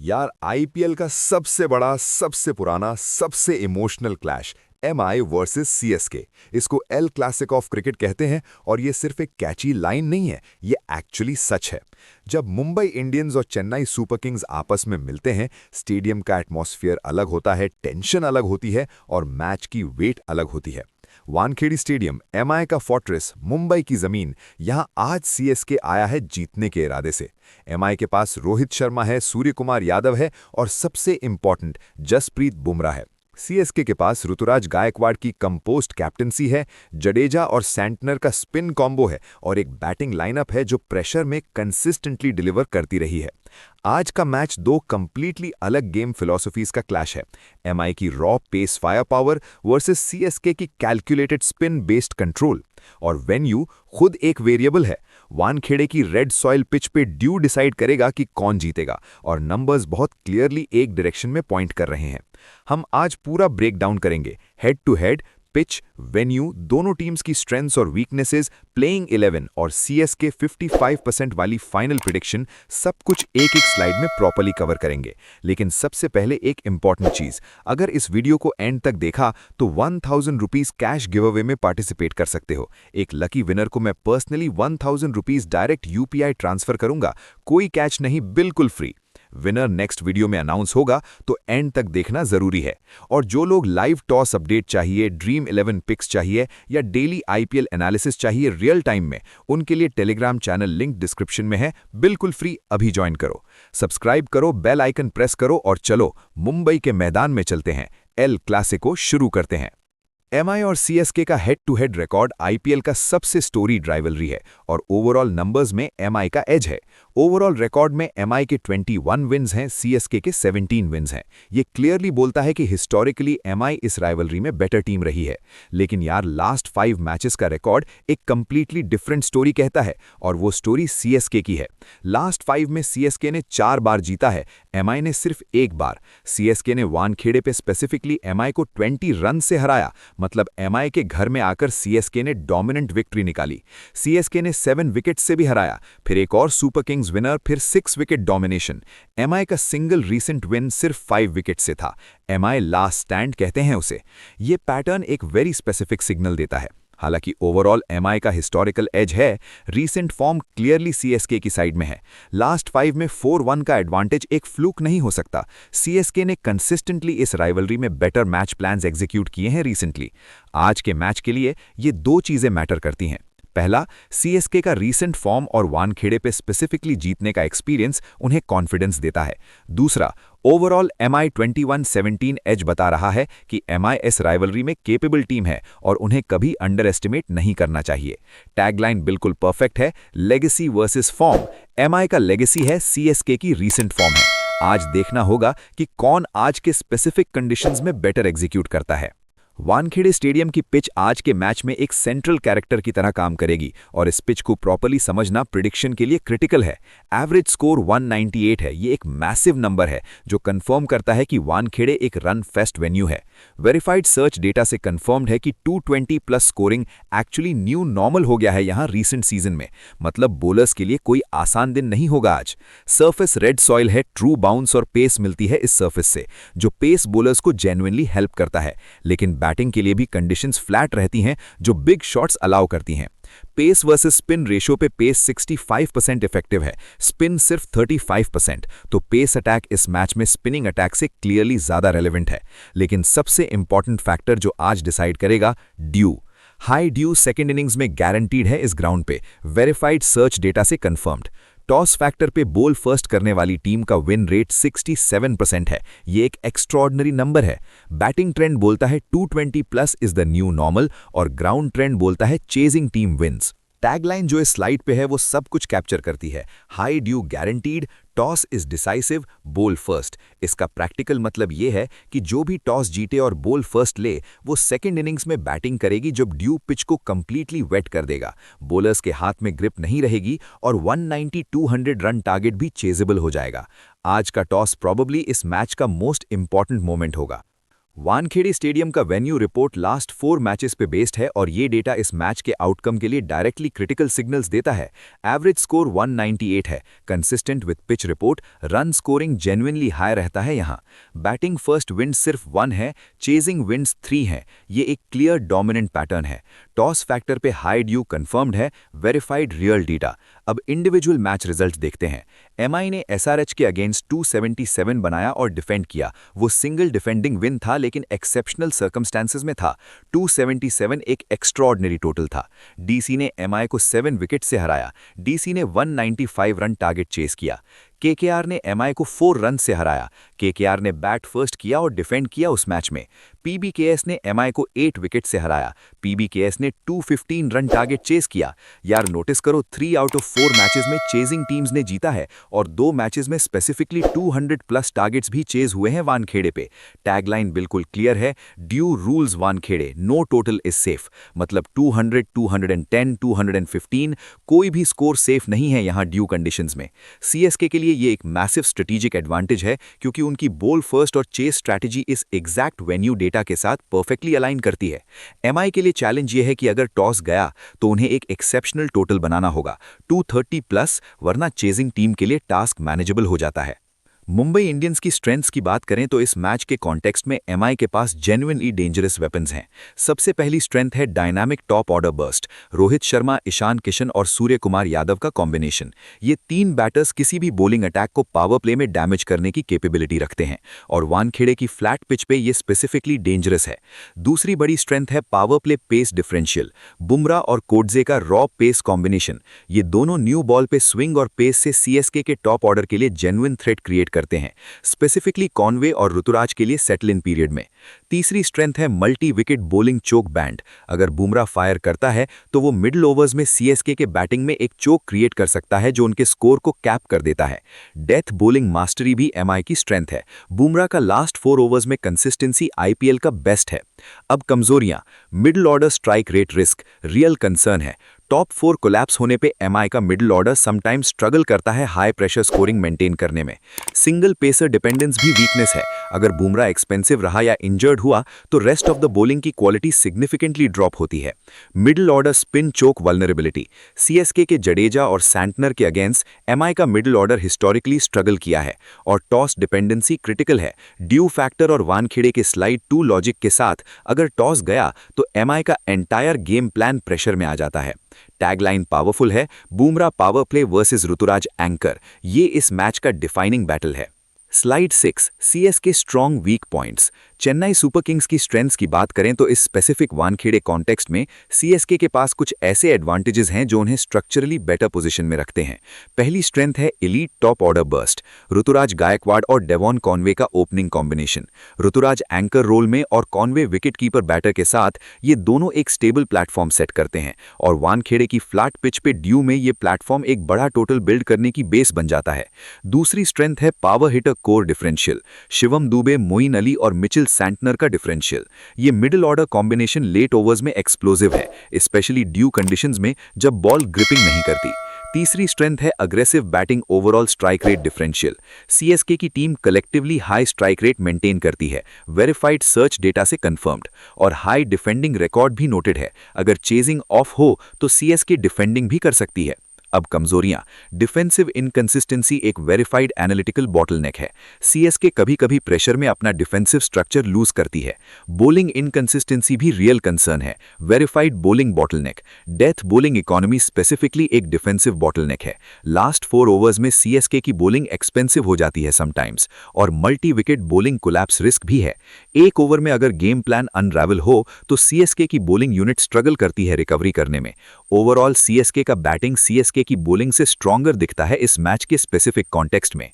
यार आईपीएल का सबसे बड़ा, सबसे पुराना, सबसे emotional clash MI versus CSK. इसको एल क्लासिक ऑफ क्रिकेट कहते हैं और ये सिर्फ एक कैची लाइन नहीं है, ये एक्चुअली सच है। जब मुंबई इंडियंस और चेन्नई सुपर किंग्स आपस में मिलते हैं, स्टेडियम का एटमॉस्फेयर अलग होता है, टेंशन अलग होती है और मैच की वेट अलग होती है। वानखेड़ी स्टेडियम, एमआई का फोर्ट्रेस, मुंबई की जमीन, यहां आज सीएसके आया है जीतने के इरादे से। एमआई के पास रोहित शर्मा है, सूर्य कुमार यादव है और सबसे इंपॉर्टेंट जसप्रीत बुमराह है। सीएसके के पास ऋतुराज गायकवाड़ की कंपोस्ट कैप्टनसी है, जडेजा और सैंटनर का स्पिन कॉम्बो है और एक बैटिंग लाइनअप है जो प्रेशर में कंसिस्टेंटली डिलीवर करती रही है। आज का मैच दो कंप्लीटली अलग गेम फिलॉसफीज का क्लैश है। एमआई की raw pace fire power versus CSK की कैलकुलेटेड स्पिन बेस्ड कंट्रोल। और वेन्यू खुद एक वेरिएबल है। वानखेड़े की रेड सॉइल पिच पे ड्यू डिसाइड करेगा कि कौन जीतेगा और नंबर्स बहुत क्लियरली एक डायरेक्शन में पॉइंट कर रहे हैं। हम आज पूरा ब्रेक डाउन करेंगे, head to head, pitch, venue, दोनों टीम्स की स्ट्रेंथ्स और वीकनेसेस, प्लेइंग 11 और सीएसके 55% वाली फाइनल प्रिडिक्शन, सब कुछ एक एक स्लाइड में प्रॉपर्ली कवर करेंगे। लेकिन सबसे पहले एक इंपॉर्टेंट चीज, अगर इस वीडियो को एंड तक देखा तो 1000 रुपीज कैश गिव अवे में पार्टिसिपेट कर सकते हो। एक लकी विनर को मैं personally 1000 rupees direct UPI transfer करूंगा, कोई कैच नहीं, बिल्कुल फ्री। विनर नेक्स्ट वीडियो में अनाउंस होगा, तो एंड तक देखना जरूरी है। और जो लोग लाइव टॉस अपडेट चाहिए, ड्रीम 11 पिक्स चाहिए या डेली आईपीएल एनालिसिस चाहिए रियल टाइम में, उनके लिए टेलीग्राम चैनल लिंक डिस्क्रिप्शन में है, बिल्कुल फ्री, अभी ज्वाइन करो। सब्सक्राइब करो, बेल आइकन प्रेस करो और चलो मुंबई के मैदान में चलते हैं। एल क्लासिको शुरू करते हैं। एमआई और सीएसके का head to head record IPL का सबसे स्टोरीड राइवलरी है और ओवरऑल नंबर्स में एमआई का एज है। ओवरऑल रिकॉर्ड में एमआई के 21 विन्स हैं, सीएसके के 17 विन्स हैं। ये क्लियरली बोलता है कि हिस्टोरिकली एमआई इस राइवलरी में बेटर टीम रही है। लेकिन यार लास्ट 5 मैचेस का रिकॉर्ड एक कंप्लीटली डिफरेंट स्टोरी कहता है और वो स्टोरी सीएसके की है। लास्ट 5 में सीएसके ने 4 बार जीता है, एमआई ने सिर्फ 1 बार। सीएसके ने वानखेड़े पे स्पेसिफिकली एमआई को 20 रन से हराया, मतलब एमआई के घर में आकर सीएसके ने डोमिनेंट विक्ट्री निकाली। सीएसके ने 7 विकेट से भी हराया, फिर एक और सुपर किंग्स विनर, फिर 6 विकेट डोमिनेशन। एमआई का सिंगल रीसेंट विन सिर्फ 5 विकेट से था। एमआई लास्ट स्टैंड कहते हैं उसे। ये पैटर्न एक वेरी स्पेसिफिक सिग्नल देता है। हालांकि ओवरऑल एमआई का हिस्टोरिकल एज है, रीसेंट फॉर्म क्लियरली सीएसके की साइड में है। लास्ट 5 में 4-1 का एडवांटेज एक फ्लूक नहीं हो सकता। सीएसके ने कंसिस्टेंटली इस राइवलरी में बेटर मैच प्लान्स एग्जीक्यूट किए हैं रिसेंटली। आज के मैच के लिए ये दो चीजें मैटर करती हैं। पहला, सीएसके का रीसेंट फॉर्म और वानखेड़े पे स्पेसिफिकली जीतने का एक्सपीरियंस उन्हें कॉन्फिडेंस देता है। दूसरा, ओवरऑल एमआई 21-17 एज बता रहा है कि एमआई इस राइवलरी में केपेबल टीम है और उन्हें कभी अंडर एस्टिमेट नहीं करना चाहिए। टैगलाइन बिल्कुल परफेक्ट है, लेगेसी वर्सेस फॉर्म। एमआई का लेगेसी है, सीएसके की रीसेंट फॉर्म है। आज देखना होगा कि कौन आज के स्पेसिफिक कंडीशंस में बेटर एग्जीक्यूट करता है। वानखेड़े स्टेडियम की पिच आज के मैच में एक सेंट्रल कैरेक्टर की तरह काम करेगी और इस पिच को प्रॉपर्ली समझना प्रिडिक्शन के लिए क्रिटिकल है। एवरेज स्कोर 198 है, ये एक मैसिव नंबर है जो कंफर्म करता है कि वानखेड़े एक रन फेस्ट वेन्यू है। वेरीफाइड सर्च डेटा से कंफर्म्ड है कि 220 plus scoring actually new normal हो गया है यहाँ रीसेंट सीजन में। मतलब बोलर्स के लिए कोई आसान दिन नहीं होगा आज। सर्फेस रेड सॉइल है, ट्रू बाउंस और पेस मिलती है इस सर्फेस से, जो पेस बोलर्स को जेन्युइनली हेल्प करता है। लेकिन बैटिंग के लिए भी कंडीशंस फ्लैट रहती हैं जो बिग शॉट्स अलाउ करती हैं। पेस वर्सेस स्पिन रेशियो पे पेस 65% इफेक्टिव है, स्पिन सिर्फ 35%। तो पेस अटैक इस मैच में स्पिनिंग अटैक से क्लियरली ज्यादा रेलेवेंट है। लेकिन सबसे इंपॉर्टेंट फैक्टर जो आज डिसाइड करेगा, due. High due second innings में गारंटीड है इस ग्राउंड पे, वेरीफाइड सर्च डेटा से कंफर्म्ड। टॉस फैक्टर पे बोल फर्स्ट करने वाली टीम का विन रेट 67% है, ये एक एक्स्ट्रॉर्डिनरी नंबर है। बैटिंग ट्रेंड बोलता है 220 plus is the new normal और ग्राउंड ट्रेंड बोलता है चेजिंग टीम विन्स। टैगलाइन जो इस स्लाइड पे है वो सब कुछ कैप्चर करती है। High due guaranteed, toss is decisive, बोल फर्स्ट। इसका प्रैक्टिकल मतलब ये है कि जो भी टॉस जीते और बोल फर्स्ट ले, वो सेकेंड इनिंग्स में बैटिंग करेगी जब ड्यू पिच को कंप्लीटली वेट कर देगा। बोलर्स के हाथ में ग्रिप नहीं रहेगी और 190-200 रन टारगेट भी चेजेबल हो जाएगा। आज का टॉस प्रॉबेबली इस मैच का मोस्ट इंपॉर्टेंट मोमेंट होगा। वानखेड़े स्टेडियम का वेन्यू रिपोर्ट लास्ट 4 मैचेस पे बेस्ड है और ये डेटा इस मैच के आउटकम के लिए डायरेक्टली क्रिटिकल सिग्नल्स देता है। एवरेज स्कोर 198 है, consistent with pitch report, run scoring genuinely high रहता है यहाँ। बैटिंग फर्स्ट विंड सिर्फ 1 है, चेजिंग विंड्स 3 हैं। ये एक क्लियर डोमिनेंट पैटर्न है। टॉस फैक्टर पे हाई ड्यू कंफर्म्ड है, वेरीफाइड रियल डेटा। अब इंडिविजुअल मैच रिजल्ट देखते हैं। एमआई ने एसआरएच के अगेंस्ट 277 बनाया और डिफेंड किया। वो सिंगल डिफेंडिंग विन था लेकिन एक्सेप्शनल सर्कमस्टेंसेस में था। 277 एक एक्स्ट्राऑर्डिनरी टोटल था। डीसी ने एमआई को 7 विकेट से हराया। डीसी ने 195 रन टारगेट चेस किया। केकेआर ने एमआई को 4 रन से हराया। केकेआर ने बैट फर्स्ट किया और डिफेंड किया उस मैच में। पीबीकेएस ने एमआई को 8 विकेट से हराया। पीबीकेएस ने 215 रन टारगेट चेस किया। यार नोटिस करो, 3 आउट ऑफ 4 मैचेस में चेजिंग टीम्स ने जीता है और 2 मैचेस में स्पेसिफिकली 200 प्लस टारगेट्स भी चेज हुए हैं वानखेड़े पे। टैगलाइन बिल्कुल क्लियर है, dew rules Wankhede, no total is safe. मतलब 200, 210, 215 कोई भी स्कोर सेफ नहीं है यहाँ ड्यू कंडीशंस में। सीएसके के लिए ये एक मैसिव स्ट्रेटेजिक एडवांटेज है क्योंकि उनकी बॉल फर्स्ट और चेस स्ट्रैटेजी इस एग्जैक्ट वेन्यू डेटा के साथ परफेक्टली अलाइन करती है। एमआई के लिए चैलेंज ये है कि अगर टॉस गया तो उन्हें एक एक्सेप्शनल टोटल बनाना होगा 230 प्लस, वरना चेजिंग टीम के लिए टास्क मैनेजेबल हो जाता है। मुंबई इंडियंस की स्ट्रेंथ्स की बात करें तो इस मैच के कॉन्टेक्स्ट में एमआई के पास जेन्युइनली डेंजरस वेपन्स हैं। सबसे पहली स्ट्रेंथ है dynamic top order burst. Rohit Sharma, Ishan Kishan और सूर्य कुमार यादव का कॉम्बिनेशन। ये 3 बैटर्स किसी भी बॉलिंग अटैक को पावर प्ले में डैमेज करने की कैपेबिलिटी रखते हैं और वानखेड़े की फ्लैट पिच पे ये स्पेसिफिकली डेंजरस है। दूसरी बड़ी स्ट्रेंथ है power play pace differential. Bumrah और कोडजे का रॉ पेस कॉम्बिनेशन। ये दोनों न्यू बॉल पे स्विंग और पेस से सीएसके के टॉप ऑर्डर के लिए जेन्युइन थ्रेट क्रिएट करते हैं, स्पेसिफिकली कॉनवे और ऋतुराज के लिए सेटल इन पीरियड में। तीसरी स्ट्रेंथ है मल्टी विकेट बॉलिंग चोक बैंड। अगर बुमराह फायर करता है तो वो मिडिल ओवर्स में सीएसके के बैटिंग में एक चोक क्रिएट कर सकता है जो उनके स्कोर को कैप कर देता है। डेथ बॉलिंग मास्टरी भी एमआई की स्ट्रेंथ है। बुमराह का लास्ट 4 ओवर्स में कंसिस्टेंसी आईपीएल का बेस्ट है। अब कमजोरियां, middle order strike rate risk real concern है। टॉप 4 कोलैप्स होने पे एमआई का मिडिल ऑर्डर समटाइम्स स्ट्रगल करता है हाई प्रेशर स्कोरिंग मेंटेन करने में। सिंगल पेसर डिपेंडेंस भी वीकनेस है। अगर बुमराह एक्सपेंसिव रहा या इंजर्ड हुआ तो रेस्ट ऑफ द बॉलिंग की क्वालिटी सिग्निफिकेंटली ड्रॉप होती है। मिडिल ऑर्डर स्पिन चोक वल्नरेबिलिटी। सीएसके के जडेजा और सैंटनर के अगेंस्ट एमआई का मिडिल ऑर्डर हिस्टोरिकली स्ट्रगल किया है और टॉस डिपेंडेंसी क्रिटिकल है। ड्यू फैक्टर और वानखेड़े के स्लाइड 2 लॉजिक के साथ अगर टॉस गया तो एमआई का एंटायर गेम प्लान प्रेशर में आ जाता है। टैगलाइन पावरफुल है, Bumrah power play versus Ruturaj anchor. ये इस मैच का डिफाइनिंग बैटल है। Slide 6, CSK strong weak points. Chennai Super Kings की स्ट्रेंथ्स की बात करें तो इस स्पेसिफिक वानखेड़े कॉन्टेक्स्ट में सीएसके के पास कुछ ऐसे एडवांटेजेस हैं जो उन्हें स्ट्रक्चरली बेटर पोजीशन में रखते हैं। पहली स्ट्रेंथ है elite top order burst. Ruturaj Gaikwad और डेवॉन कॉनवे का opening combination. Ruturaj anchor role में और कॉनवे विकेट कीपर बैटर के साथ ये दोनों एक स्टेबल प्लेटफॉर्म सेट करते हैं और वानखेड़े की फ्लैट पिच पे ड्यू में ये प्लेटफॉर्म एक बड़ा टोटल बिल्ड करने की बेस बन जाता है। दूसरी स्ट्रेंथ है power hitter core differential. Shivam Dube, Moeen Ali और मिचेल सैंटनर का डिफरेंशियल। ये middle order combination late overs में एक्सप्लोसिव है, स्पेशली ड्यू कंडीशंस में जब बॉल ग्रिपिंग नहीं करती। तीसरी स्ट्रेंथ है aggressive batting overall strike rate differential. CSK की team collectively high strike rate maintain करती है, वेरीफाइड सर्च डेटा से कंफर्म्ड, और हाई डिफेंडिंग रिकॉर्ड भी नोटेड है। अगर चेजिंग ऑफ हो तो सीएसके डिफेंडिंग भी कर सकती है। अब कमजोरियां, डिफेंसिव इनकंसिस्टेंसी एक वेरीफाइड एनालिटिकल बॉटलनेक है। सीएसके कभी-कभी प्रेशर में अपना डिफेंसिव स्ट्रक्चर लूज करती है। बॉलिंग इनकंसिस्टेंसी भी रियल कंसर्न है, verified bowling bottleneck. Death bowling economy specifically एक डिफेंसिव बॉटलनेक है। लास्ट 4 ओवर्स में सीएसके की बॉलिंग एक्सपेंसिव हो जाती है समटाइम्स, और multi wicket bowling collapse risk भी है। एक ओवर में अगर गेम प्लान अनरावल हो तो सीएसके की बॉलिंग यूनिट स्ट्रगल करती है रिकवरी करने में। ओवरऑल सीएसके का बैटिंग सीएसके की बॉलिंग से स्ट्रॉन्गर दिखता है इस मैच के स्पेसिफिक कॉन्टेक्स्ट में।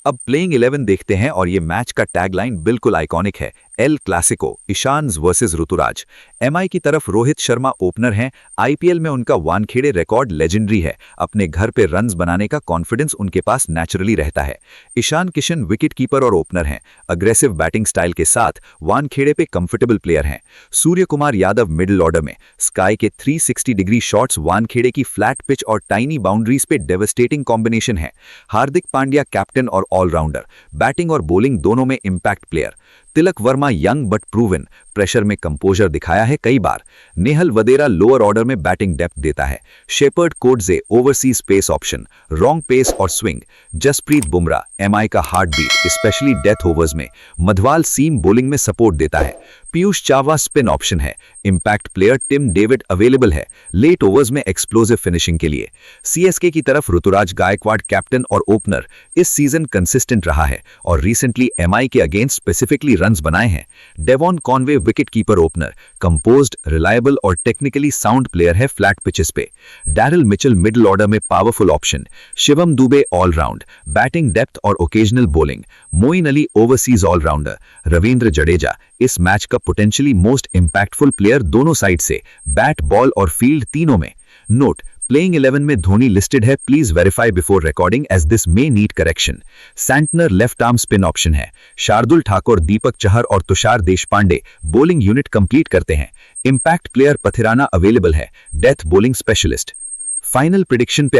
अब प्लेइंग 11 देखते हैं और ये मैच का टैगलाइन बिल्कुल आइकॉनिक है, El Clasico, Ishan versus Ruturaj. MI की तरफ रोहित शर्मा ओपनर हैं। आईपीएल में उनका वानखेड़े रिकॉर्ड लेजेंडरी है। अपने घर पे रन्स बनाने का कॉन्फिडेंस उनके पास नेचुरली रहता है। ईशान किशन विकेट कीपर और ओपनर हैं। अग्रेसिव बैटिंग स्टाइल के साथ वानखेड़े पे कंफर्टेबल प्लेयर हैं। सूर्य कुमार यादव मिडिल ऑर्डर में। स्काई के 360 डिग्री शॉट्स वानखेड़े की फ्लैट पिच और टाइनी बाउंड्रीज पे डेवस्टेटिंग कॉम्बिनेशन है। हार्दिक पांड्या कैप्टन और ऑलराउंडर, बैटिंग और बॉलिंग दोनों में impact player. Tilak Varma young but proven, pressure में कंपोजर दिखाया है कई बार। नेहल वदेरा लोअर ऑर्डर में बैटिंग डेप्थ देता है। Shepherd Coetzee overseas pace option, wrong pace और स्विंग। जसप्रीत बुमराह एमआई का heartbeat, especially death overs में। मधवाल सीम बॉलिंग में सपोर्ट देता है। पीयूष चावला स्पिन ऑप्शन है। Impact player Tim David available है लेट ओवर्स में एक्सप्लोसिव फिनिशिंग के लिए। सीएसके की तरफ ऋतुराज गायकवाड़ कैप्टन और ओपनर, इस सीजन कंसिस्टेंट रहा है और रिसेंटली एमआई के अगेंस्ट स्पेसिफिकली रन्स बनाए हैं। Devon Conway wicket keeper opener, composed, reliable और टेक्निकली साउंड प्लेयर है फ्लैट पिचेस पे। डैरिल मिचेल मिडिल ऑर्डर में powerful option. Shivam Dube allround, batting depth और occasional bowling. Moeen Ali overseas allrounder. Ravindra Jadeja इस मैच का पोटेंशियली मोस्ट इंपैक्टफुल प्लेयर दोनों साइड से, bat ball और फील्ड तीनों में। नोट, प्लेइंग 11 में धोनी लिस्टेड है, please verify before recording as this may need correction. Santner left arm spin option है। शार्दुल ठाकुर, दीपक चहर और Tushar Deshpande bowling unit complete करते हैं। इंपैक्ट प्लेयर पथिराना अवेलेबल है, death bowling specialist. Final prediction पे